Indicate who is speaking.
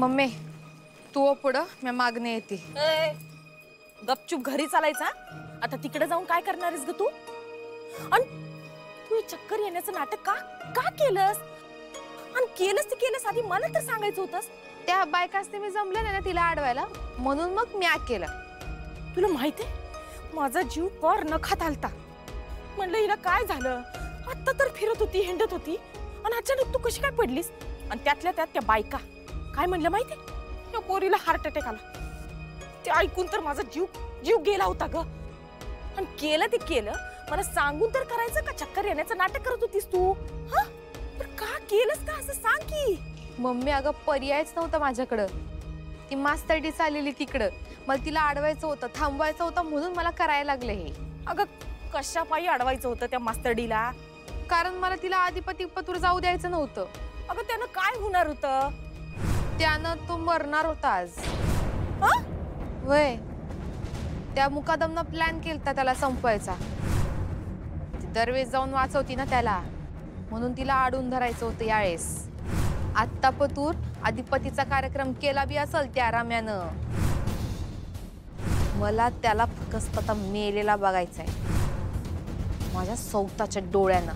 Speaker 1: Mummy तू पुढं मी मागणे येते।
Speaker 2: गपचूप घरी चालायचा। आता तिकडे जाऊन काय करणार आहेस ग तू? आणि तू हे चक्कर येण्याचं नाटक का का केलंस? आणि केलंस आधी मला तर सांगायचं होतंस।
Speaker 1: त्या बायकासने मी जमलं नाही ना तिला अडवायला, म्हणून मग मी केलं।
Speaker 2: तुला माहितीये माझा जीव कर नखात आलता। म्हणलं हिला काय झालं, आता तर फिरत होती हिंडत होती आणि अचानक तू कशी काय पडलीस? आणि त्यातल्या त्यात त्या बायका काय म्हणलं माहितीये, त्या पोरीला हार्ट अटॅक आला। ते ऐकून तर माझा जीव गेला होता ग। आणि केलं मला सांगून तर करायचं का चक्कर येण्याचं नाटक करत होतीस तू? हा तर का केलंस का असं सांग की।
Speaker 1: मम्मी अगं पर्यायच नव्हता माझ्याकडं। ती मास्तरडी चाललेली तिकडं, मला तिला अडवायचं होतं, थांबवायचं होतं, म्हणून मला करायला लागले हे।
Speaker 2: अगं कशा पायी अडवायचं होतं त्या मास्तरडीला?
Speaker 1: कारण मला तिला आधिपती पतूर जाऊ द्यायचं नव्हतं।
Speaker 2: अगं त्यानं काय होणार होतं?
Speaker 1: त्यानं तो मरणार होता आज।
Speaker 2: हा
Speaker 1: वय त्या मुकादमनं प्लॅन केलता त्याला संपवायचा। ती दरवेळेस जाऊन वाचवती ना त्याला, म्हणून तिला अडून धरायचं होतं यावेळेस। आत्ता पतूर अधिपतीचा कार्यक्रम केला बी असेल त्या राम्यानं। मला त्याला फक्त आता मेलेला बघायचंय माझ्या स्वतःच्या डोळ्यानं।